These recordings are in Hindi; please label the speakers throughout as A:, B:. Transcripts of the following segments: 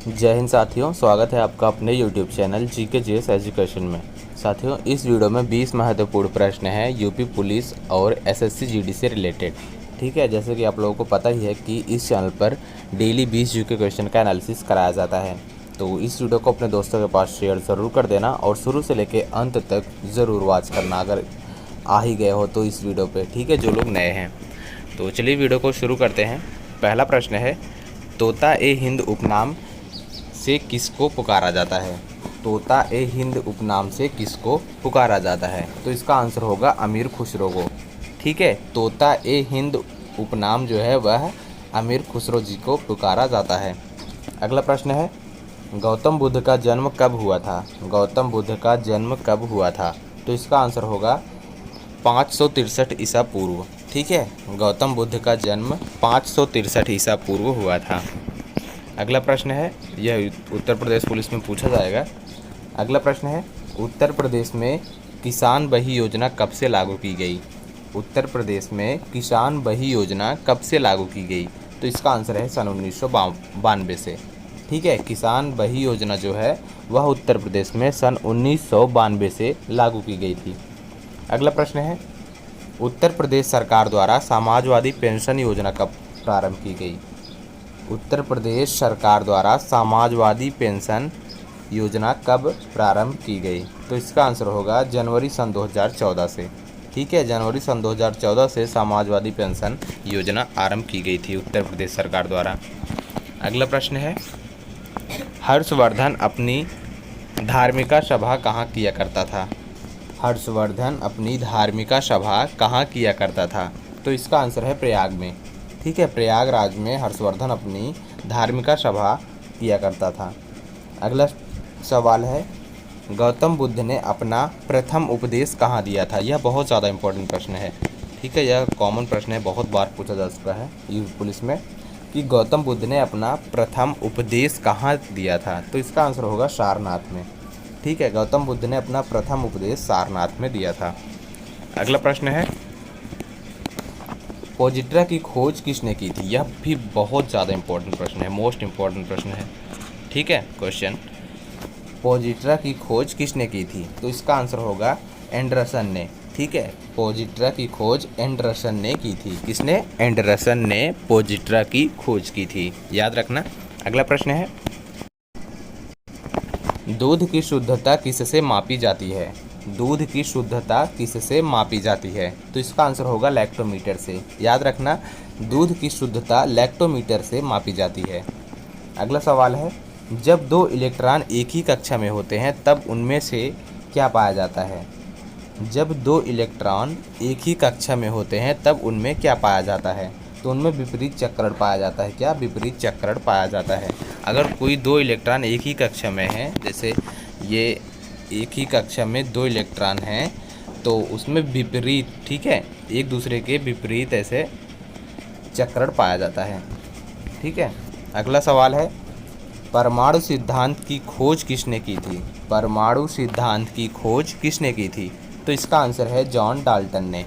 A: जय हिंद साथियों, स्वागत है आपका अपने YouTube channel GK GS education में। साथियों, इस वीडियो में 20 महत्वपूर्ण प्रश्न हैं यूपी पुलिस और एसएससी जीडी से रिलेटेड। ठीक है, जैसे कि आप लोगों को पता ही है कि इस चैनल पर डेली 20 जीके क्वेश्चन का एनालिसिस कराया जाता है। तो इस वीडियो को अपने दोस्तों के पास शेयर ज़रूर कर देना और शुरू से लेकर अंत तक ज़रूर वॉच करना अगर आ ही गए हो तो इस वीडियो पर। ठीक है, जो लोग नए हैं। तो चलिए वीडियो को शुरू करते हैं। पहला प्रश्न है, तोता ए हिंद उपनाम से किसको पुकारा जाता है? तोता ए हिंद उपनाम से किसको पुकारा जाता है? तो इसका आंसर होगा अमीर खुसरो को। ठीक है, तोता ए हिंद उपनाम जो है वह अमीर खुसरो जी को पुकारा जाता है। अगला प्रश्न है, गौतम बुद्ध का जन्म कब हुआ था? गौतम बुद्ध का जन्म कब हुआ था? तो इसका आंसर होगा 563 ईसा पूर्व। ठीक है, गौतम बुद्ध का जन्म 563 ईसा पूर्व हुआ था। अगला प्रश्न है, यह उत्तर प्रदेश पुलिस में पूछा जाएगा। अगला प्रश्न है, उत्तर प्रदेश में किसान बही योजना कब से लागू की गई? उत्तर प्रदेश में किसान बही योजना कब से लागू की गई? तो इसका आंसर है सन 1992 से। ठीक है, किसान बही योजना जो है वह उत्तर प्रदेश में सन 1992 से लागू की गई थी। अगला प्रश्न है, उत्तर प्रदेश सरकार द्वारा समाजवादी पेंशन योजना कब प्रारंभ की गई? उत्तर प्रदेश सरकार द्वारा समाजवादी पेंशन योजना कब प्रारंभ की गई? तो इसका आंसर होगा जनवरी सन 2014 से। ठीक है, जनवरी सन 2014 से समाजवादी पेंशन योजना आरंभ की गई थी उत्तर प्रदेश सरकार द्वारा। अगला प्रश्न है, हर्षवर्धन अपनी धार्मिक सभा कहाँ किया करता था? हर्षवर्धन अपनी धार्मिक सभा कहाँ किया करता था? तो इसका आंसर है प्रयाग में। ठीक है, प्रयागराज में हर्षवर्धन अपनी धार्मिक सभा किया करता था। अगला सवाल है, गौतम बुद्ध ने अपना प्रथम उपदेश कहाँ दिया था? यह बहुत ज़्यादा इम्पोर्टेंट प्रश्न है। ठीक है, यह कॉमन प्रश्न है, बहुत बार पूछा जा चुका है यूपी पुलिस में कि गौतम बुद्ध ने अपना प्रथम उपदेश कहाँ दिया था? तो इसका आंसर होगा सारनाथ में। ठीक है, गौतम बुद्ध ने अपना प्रथम उपदेश सारनाथ में दिया था। अगला प्रश्न है, पोजिट्रा की खोज किसने की थी? यह भी बहुत ज़्यादा इम्पोर्टेंट प्रश्न है, मोस्ट इम्पोर्टेंट प्रश्न है। ठीक है, क्वेश्चन, पोजिट्रा की खोज किसने की थी? तो इसका आंसर होगा एंडरसन ने। ठीक है, पोजिट्रा की खोज एंडरसन ने की थी। किसने? एंडरसन ने पोजिट्रा की खोज की थी, याद रखना। अगला प्रश्न है, दूध की शुद्धता किससे मापी जाती है? दूध की शुद्धता किससे मापी जाती है? तो इसका आंसर होगा लैक्टोमीटर से, याद रखना। दूध की शुद्धता लैक्टोमीटर से मापी जाती है। अगला सवाल है, जब दो इलेक्ट्रॉन एक ही कक्षा में होते हैं तब उनमें से क्या पाया जाता है? जब दो इलेक्ट्रॉन एक ही कक्षा में होते हैं तब उनमें क्या पाया जाता है? तो उनमें विपरीत चक्रण पाया जाता है। क्या? विपरीत चक्रण पाया जाता है। अगर कोई दो इलेक्ट्रॉन एक ही कक्षा में हैं, जैसे ये एक ही कक्षा में दो इलेक्ट्रॉन हैं, तो उसमें विपरीत, ठीक है, एक दूसरे के विपरीत ऐसे चक्रण पाया जाता है। ठीक है, अगला सवाल है, परमाणु सिद्धांत की खोज किसने की थी? परमाणु सिद्धांत की खोज किसने की थी? तो इसका आंसर है जॉन डाल्टन ने।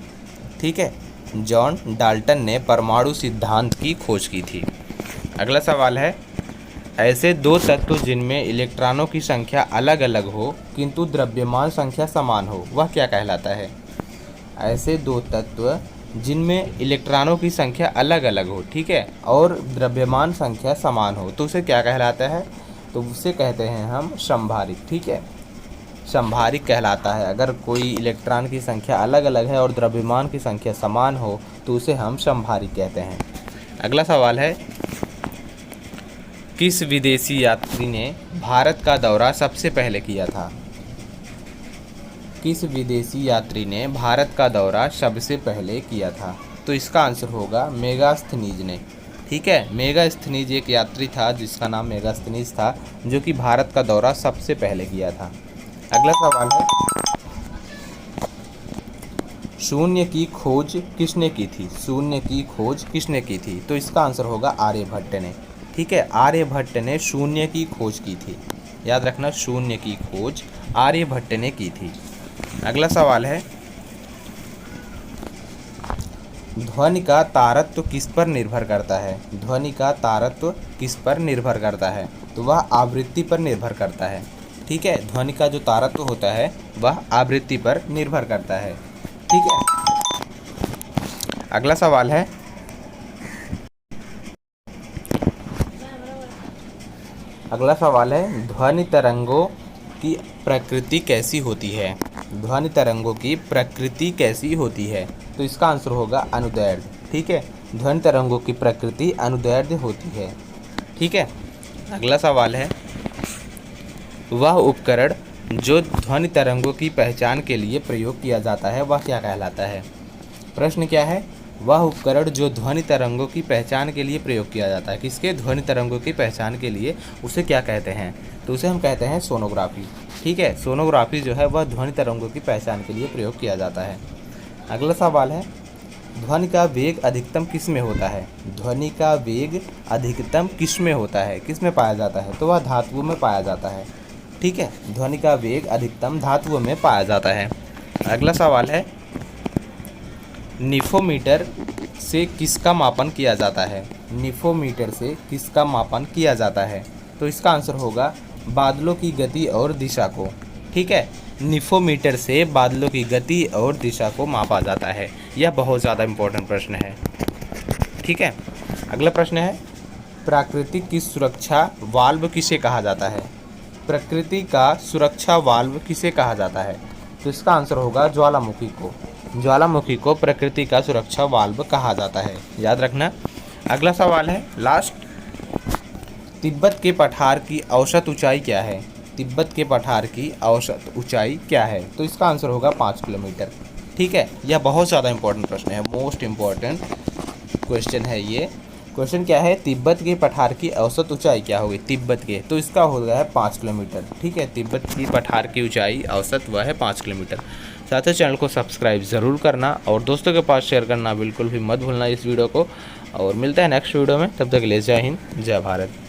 A: ठीक है, जॉन डाल्टन ने परमाणु सिद्धांत की खोज की थी। अगला सवाल है, ऐसे दो तत्व जिनमें इलेक्ट्रॉनों की संख्या अलग अलग हो किंतु द्रव्यमान संख्या समान हो, वह क्या कहलाता है? ऐसे दो तत्व जिनमें इलेक्ट्रॉनों की संख्या अलग अलग हो, ठीक है, और द्रव्यमान संख्या समान हो, तो उसे क्या कहलाता है? तो उसे कहते हैं हम समभारिक। ठीक है, समभारिक कहलाता है। अगर कोई इलेक्ट्रॉन की संख्या अलग अलग है और द्रव्यमान की संख्या समान हो तो उसे हम समभारिक कहते हैं। अगला सवाल है, किस विदेशी यात्री ने भारत का दौरा सबसे पहले किया था? किस विदेशी यात्री ने भारत का दौरा सबसे पहले किया था? तो इसका आंसर होगा मेगास्थनीज ने। ठीक है, मेगास्थनीज एक यात्री था जिसका नाम मेगास्थनीज था, जो कि भारत का दौरा सबसे पहले किया था। अगला सवाल है, शून्य की खोज किसने की थी? शून्य की खोज किसने की थी? तो इसका आंसर होगा आर्यभट्ट ने। ठीक है, आर्यभट्ट ने शून्य की खोज की थी, याद रखना, शून्य की खोज आर्यभट्ट ने की थी। अगला सवाल है, ध्वनि का तारत्व किस पर निर्भर करता है? ध्वनि का तारत्व किस पर निर्भर करता है? तो वह आवृत्ति पर निर्भर करता है। ठीक है, ध्वनि का जो तारत्व होता है वह आवृत्ति पर निर्भर करता है। ठीक है, अगला सवाल है, ध्वनि तरंगों की प्रकृति कैसी होती है? ध्वनि तरंगों की प्रकृति कैसी होती है? तो इसका आंसर होगा अनुदैर्ध्य। ठीक है, ध्वनि तरंगों की प्रकृति अनुदैर्ध्य होती है। ठीक है, अगला सवाल है, वह उपकरण जो ध्वनि तरंगों की पहचान के लिए प्रयोग किया जाता है वह क्या कहलाता है? प्रश्न क्या है? वह उपकरण जो ध्वनि तरंगों की पहचान के लिए प्रयोग किया जाता है, किसके? ध्वनि तरंगों की पहचान के लिए, उसे क्या कहते हैं? तो उसे हम कहते हैं सोनोग्राफी। ठीक है, सोनोग्राफी जो है वह ध्वनि तरंगों की पहचान के लिए प्रयोग किया जाता है। अगला सवाल है, ध्वनि का वेग अधिकतम किस में होता है? ध्वनि का वेग अधिकतम किस में होता है, किस में पाया जाता है? तो वह धातुओं में पाया जाता है। ठीक है, ध्वनि का वेग अधिकतम धातुओं में पाया जाता है। अगला सवाल है, निफोमीटर से किसका मापन किया जाता है? निफोमीटर से किसका मापन किया जाता है? तो इसका आंसर होगा बादलों की गति और दिशा को। ठीक है, निफोमीटर से बादलों की गति और दिशा को मापा जाता है। यह बहुत ज़्यादा इम्पोर्टेंट प्रश्न है। ठीक है, अगला प्रश्न है, प्राकृतिक की सुरक्षा वाल्व किसे कहा जाता है? प्रकृति का सुरक्षा वाल्व किसे कहा जाता है? तो इसका आंसर होगा ज्वालामुखी को। ज्वालामुखी को प्रकृति का सुरक्षा वाल्व कहा जाता है, याद रखना। अगला सवाल है, लास्ट, तिब्बत के पठार की औसत ऊंचाई क्या है? तिब्बत के पठार की औसत ऊंचाई क्या है? तो इसका आंसर होगा 5 किलोमीटर। ठीक है, यह बहुत ज़्यादा इंपॉर्टेंट प्रश्न है, मोस्ट इम्पॉर्टेंट क्वेश्चन है ये। क्वेश्चन क्या है, तिब्बत के पठार की औसत ऊंचाई क्या होगी? तिब्बत के, तो इसका हो गया है 5 किलोमीटर। ठीक है, तिब्बत की पठार की ऊंचाई औसत वह है 5 किलोमीटर। साथ ही चैनल को सब्सक्राइब ज़रूर करना और दोस्तों के पास शेयर करना बिल्कुल भी मत भूलना इस वीडियो को। और मिलता है नेक्स्ट वीडियो में, तब तक के लिए जय हिंद, जय भारत।